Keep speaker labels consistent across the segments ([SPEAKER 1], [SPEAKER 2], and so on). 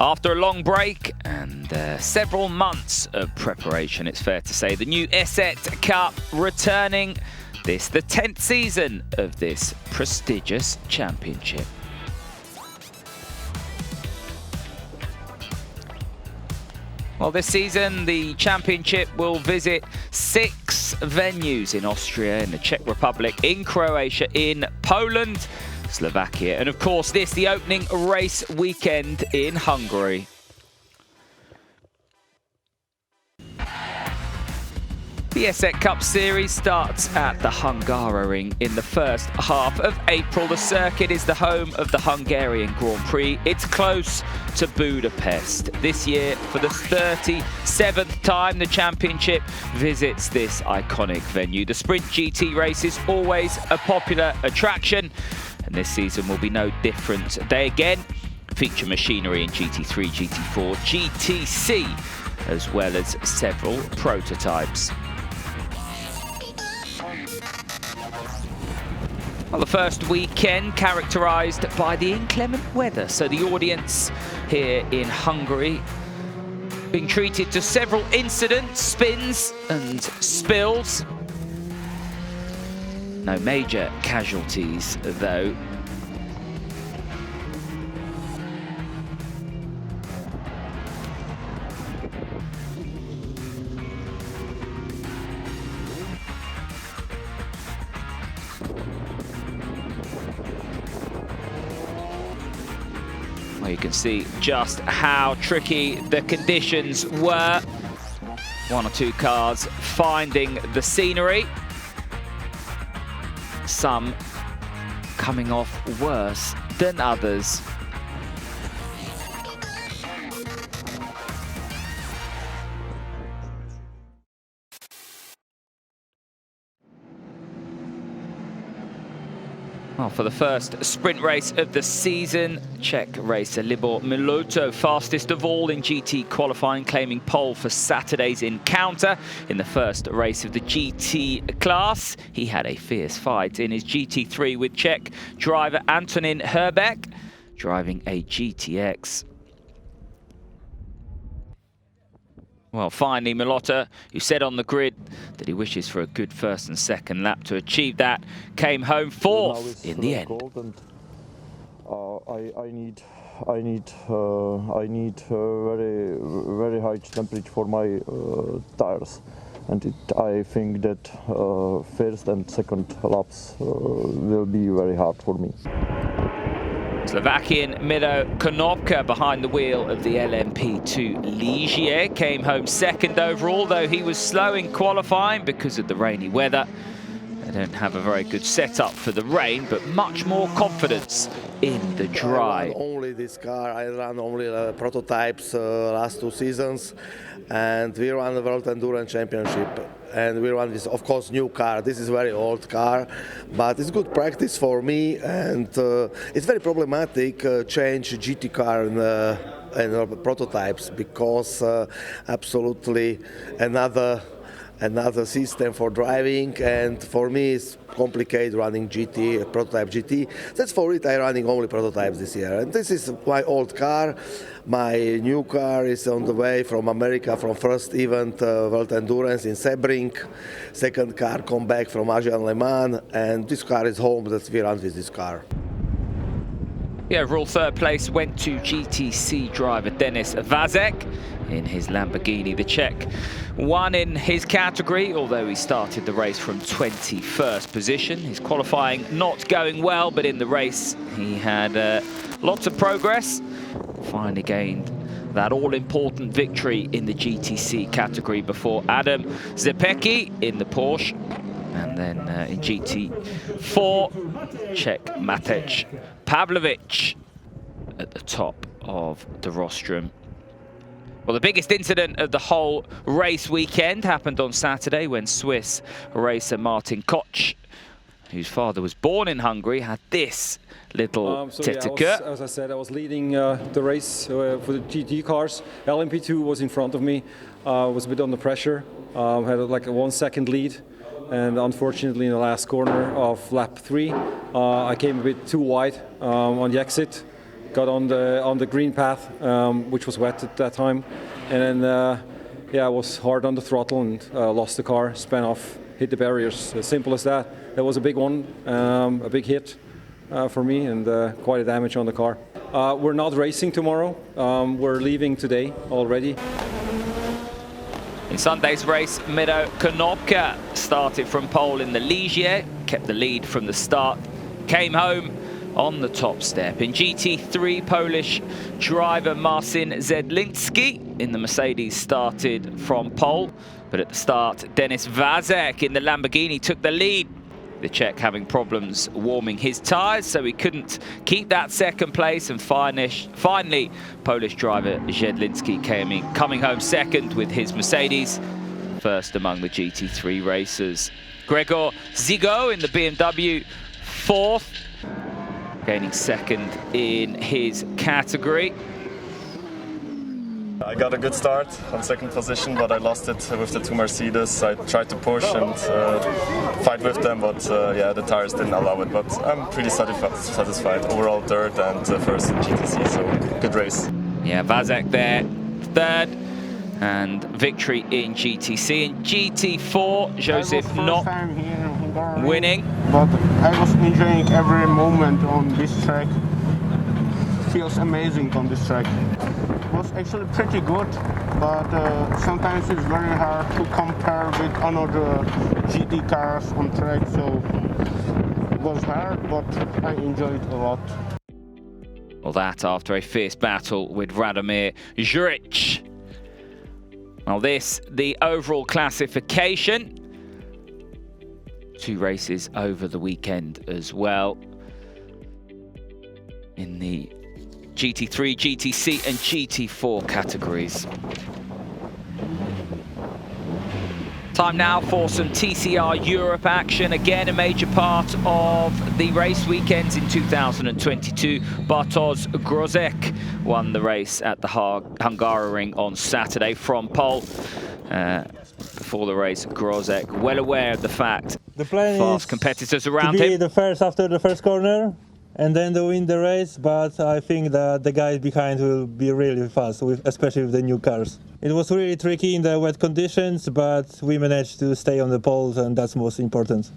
[SPEAKER 1] After a long break and several months of preparation, it's fair to say, the new ESET Cup returning the 10th season of this prestigious championship. Well, this season, the championship will visit 6 venues in Austria, in the Czech Republic, in Croatia, in Poland, Slovakia, and of course the opening race weekend in Hungary. The ESET Cup Series starts at the Hungaroring in the first half of April. The circuit is the home of the Hungarian Grand Prix. It's close to Budapest. This year, for the 37th time, the championship visits this iconic venue. The Sprint GT race is always a popular attraction, and this season will be no different. They again feature machinery in GT3, GT4, GTC, as well as several prototypes. Well, the first weekend characterised by the inclement weather, so the audience here in Hungary being treated to several incidents, spins and spills. No major casualties, though. Well, you can see just how tricky the conditions were. 1 or 2 cars finding the scenery. Some coming off worse than others. Well, for the first sprint race of the season, Czech racer Libor Miluto, fastest of all in GT qualifying, claiming pole for Saturday's encounter. In the first race of the GT class, he had a fierce fight in his GT3 with Czech driver Antonin Herbeck, driving a GTX. Well, finally, Miluto, who said on the grid that he wishes for a good first and second lap to achieve that, came home 4th in the end.
[SPEAKER 2] I need very high temperature for my tires, and I think that first and second laps will be very hard for me.
[SPEAKER 1] Slovakian Miro Konopka behind the wheel of the LMP2 Ligier came home 2nd overall, though he was slow in qualifying because of the rainy weather. They don't have a very good setup for the rain, but much more confidence in the dry.
[SPEAKER 3] I run only this car, I ran only prototypes last 2 seasons, and we run the World Endurance Championship. And we run this, of course, new car. This is very old car, but it's good practice for me, and it's very problematic change GT car and prototypes, because absolutely another system for driving, and for me it's complicated running GT, prototype GT. That's for it I'm running only prototypes this year. And this is my old car. My new car is on the way from America, from first event World Endurance in Sebring. Second car come back from Asian Le Mans, and this car is home. That we run with this car.
[SPEAKER 1] The overall 3rd place went to GTC driver Denis Vazek in his Lamborghini. The Czech won in his category, although he started the race from 21st position. His qualifying not going well, but in the race he had lots of progress. Finally gained that all-important victory in the GTC category before Adam Zepecki in the Porsche. And then in GT4, Czech Matej Pavlovic at the top of the rostrum. Well, the biggest incident of the whole race weekend happened on Saturday when Swiss racer Martin Koch, whose father was born in Hungary, had this little
[SPEAKER 4] yeah, as I said, I was leading the race for the GT cars. LMP2 was in front of me, was a bit under pressure, had like a 1 second lead. And unfortunately, in the last corner of lap 3, I came a bit too wide on the exit. got on the green path, which was wet at that time, and then yeah, I was hard on the throttle and lost the car, span off, hit the barriers. As simple as that. That was a big one, a big hit for me, and quite a damage on the car. We're not racing tomorrow. We're leaving today already.
[SPEAKER 1] In Sunday's race, Mido Konopka started from pole in the Ligier, kept the lead from the start, came home on the top step. In GT3, Polish driver Marcin Zedlinski in the Mercedes started from pole, but at the start, Denis Vazek in the Lamborghini took the lead. The Czech having problems warming his tyres, so he couldn't keep that second place, and finally Polish driver Zedlinski coming home second with his Mercedes, first among the GT3 racers. Gregor Zigo in the BMW, fourth, gaining second in his category.
[SPEAKER 5] I got a good start on second position, but I lost it with the two Mercedes. I tried to push and fight with them, but yeah, the tires didn't allow it. But I'm pretty satisfied. Overall third and first in GTC, so good race.
[SPEAKER 1] Yeah, Vazek there, third, and victory in GTC. In GT4, Joseph not winning.
[SPEAKER 6] But I was enjoying every moment on this track. Feels amazing on this track. Was actually pretty good, but sometimes it's very hard to compare with another GT cars on track, so it was hard, but I enjoyed a lot.
[SPEAKER 1] Well, that after a fierce battle with Radomir Juric. Well, this, the overall classification. 2 races over the weekend as well. In the GT3, GTC and GT4 categories. Time now for some TCR Europe action. Again, a major part of the race weekends in 2022. Bartosz Grozek won the race at the Hungaroring on Saturday from pole. Before the race, Grozek, well aware of the fact
[SPEAKER 7] the plan
[SPEAKER 1] fast competitors around
[SPEAKER 7] to be
[SPEAKER 1] him.
[SPEAKER 7] The first after the first corner, and then to win the race, but I think that the guys behind will be really fast, especially with the new cars. It was really tricky in the wet conditions, but we managed to stay on the poles, and that's most important.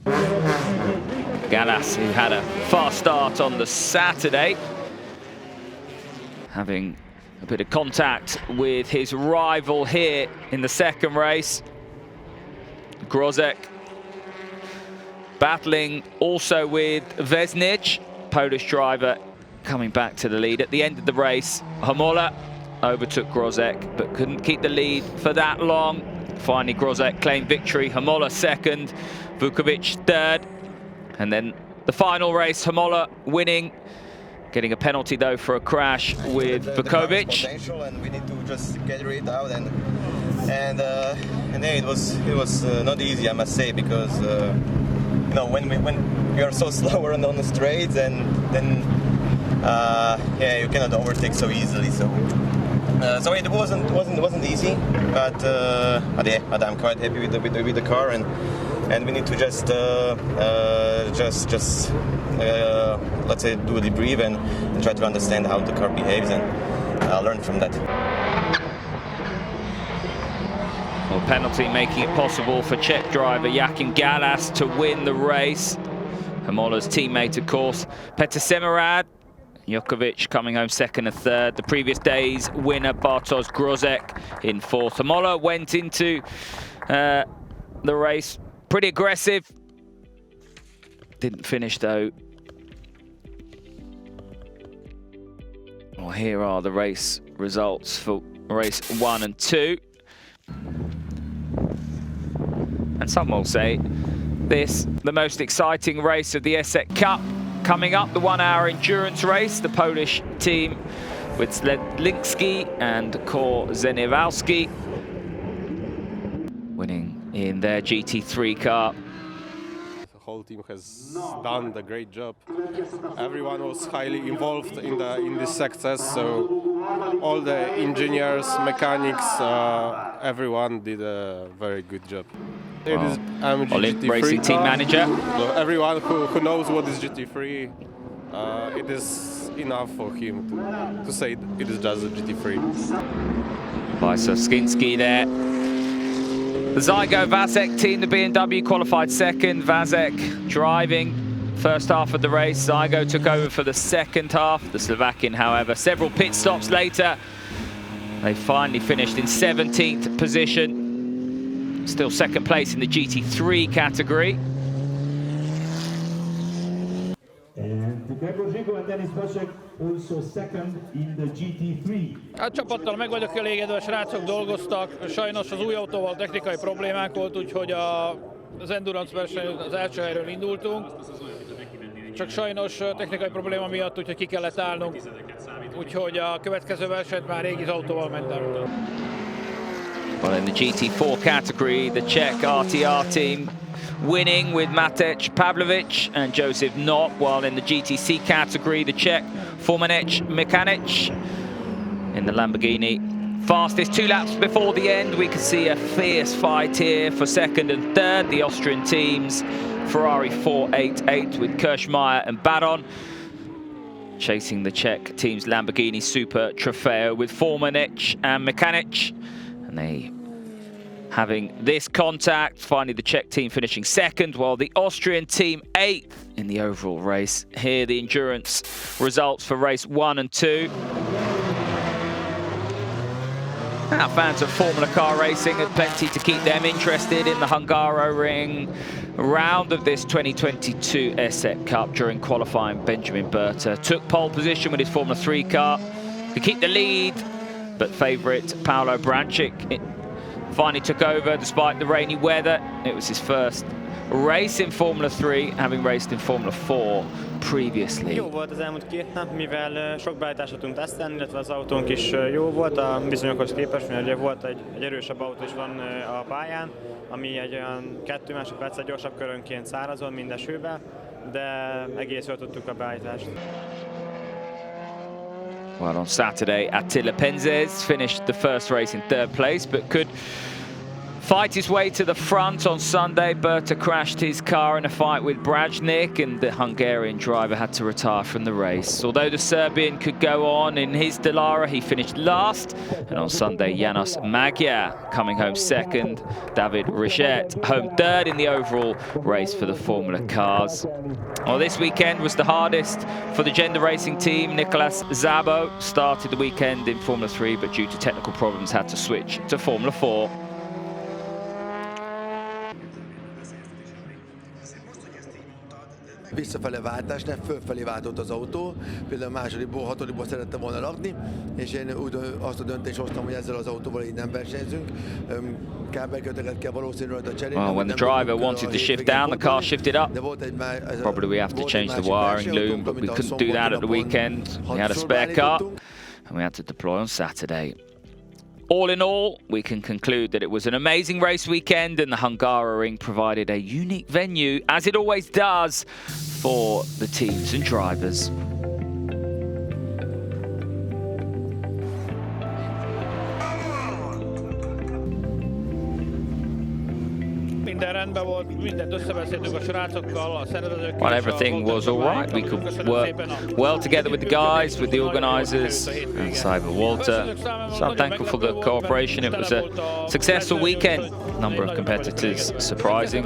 [SPEAKER 1] Gallas, who had a fast start on the Saturday, having a bit of contact with his rival here in the second race. Grozek battling also with Vesnich, Polish driver, coming back to the lead. At the end of the race, Hamola overtook Grozek, but couldn't keep the lead for that long. Finally, Grozek claimed victory. Hamola second, Vukovic third. And then the final race, Hamola winning, getting a penalty though for a crash with Vukovic.
[SPEAKER 8] And we need to just get it out, and yeah, it was not easy, I must say, because you know, when you are so slower on the straights, and then yeah, you cannot overtake so easily. So it wasn't easy, but yeah, but I'm quite happy with the car, and we need to just let's say do a debrief and try to understand how the car behaves and learn from that.
[SPEAKER 1] Well, penalty making it possible for Czech driver Jakim Gallas to win the race. Hamola's teammate, of course, Petr Semerad. Jokovic coming home second and third. The previous day's winner, Bartosz Grozek, in fourth. Hamola went into the race pretty aggressive. Didn't finish, though. Well, here are the race results for race 1 and 2. And some will say this, the most exciting race of the ESET Cup. Coming up, the 1-hour endurance race, the Polish team with Zedlinski and Korzeniowski winning in their GT3 car.
[SPEAKER 9] The whole team has done a great job. Everyone was highly involved in this success, so all the engineers, mechanics, everyone did a very good job. It is
[SPEAKER 1] Olymp Racing team manager.
[SPEAKER 9] So everyone who knows what is GT3, enough for him to say it is just a GT3.
[SPEAKER 1] Wysowski there. The Zygo Vazek team, the BMW, qualified second. Vazek driving first half of the race. Zygo took over for the second half. The Slovakian, however, several pit stops later, they finally finished in 17th position. Still second place in the GT3 category.
[SPEAKER 10] Also second in the GT3.
[SPEAKER 11] A csapattal meg vagyok elégedve, a srácok dolgoztak. Sajnos az új autóval technikai problémák volt, úgyhogy az endurance verseny az első helyről indultunk. Csak sajnos technikai probléma miatt, úgyhogy ki kellett állnunk. Úgyhogy a következő versenyt már régi autóval mentem.
[SPEAKER 1] Well, in the GT4 category, the Czech RTR team winning with Matej Pavlovic and Joseph Knott, while in the GTC category, the Czech Formanec Mechanic in the Lamborghini. Fastest 2 laps before the end, we could see a fierce fight here for second and third. The Austrian teams, Ferrari 488 with Kirschmeier and Baron, chasing the Czech team's Lamborghini Super Trofeo with Formanec and Mechanic. And they having this contact, finally the Czech team finishing second, while the Austrian team 8th in the overall race. Here the endurance results for race 1 and 2. Now fans of Formula Car racing had plenty to keep them interested in the Hungaroring round of this 2022 ESET Cup. During qualifying, Benjamin Berta took pole position with his Formula 3 car to keep the lead, but favourite Paolo Brancic finally took over despite the rainy weather. It was his first race in Formula 3, having raced in Formula 4 previously.
[SPEAKER 12] Jó volt az elmúlt 2 nap, mivel sok beállítást tudtunk tesztelni, illetve az autónk is jó volt a viszonyokhoz képest, mert ugye volt egy erősebb autó is van a pályán, ami egy olyan 2 másodperccel gyorsabb körönként szárazon, mind esőben, de egész jól tudtuk a beállítást.
[SPEAKER 1] Well, on Saturday, Attila Penzes finished the first race in 3rd place, but could fight his way to the front. On Sunday, Berta crashed his car in a fight with Brajnik, and the Hungarian driver had to retire from the race. Although the Serbian could go on in his Delara, he finished last. And on Sunday, Janos Magyar coming home second, David Richet home third in the overall race for the Formula Cars. Well, this weekend was the hardest for the gender racing team. Nicolas Szabo started the weekend in Formula 3, but due to technical problems had to switch to Formula 4.
[SPEAKER 13] Visszafele váltásnál fölfelé váltott az autó, például a másodikból, hatodikból szerettem volna rakni, és én azt a döntést hoztam, hogy ezzel az autóval így nem versenyzünk. Kábelköteket kell valószínűleg a cserélni.
[SPEAKER 1] Well, when the driver wanted to shift down, the car shifted up. Probably we have to change the wiring loom, but we couldn't do that at the weekend. We had a spare car, and we had to deploy on Saturday. All in all, we can conclude that it was an amazing race weekend, and the Hungaroring provided a unique venue, as it always does, for the teams and drivers. Well, everything was all right. We could work well together with the guys, with the organisers, and Cyber Walter. So I'm thankful for the cooperation. It was a successful weekend. Number of competitors surprising.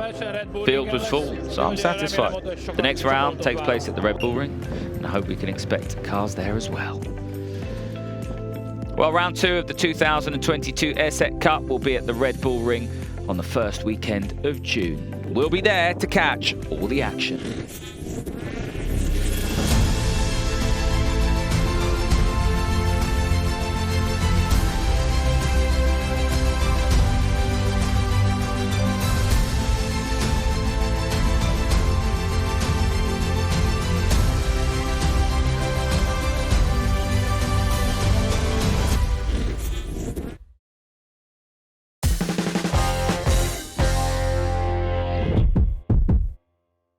[SPEAKER 1] Field was full, so I'm satisfied. The next round takes place at the Red Bull Ring, and I hope we can expect cars there as well. Well, round 2 of the 2022 ESET Cup will be at the Red Bull Ring on the first weekend of June. We'll be there to catch all the action.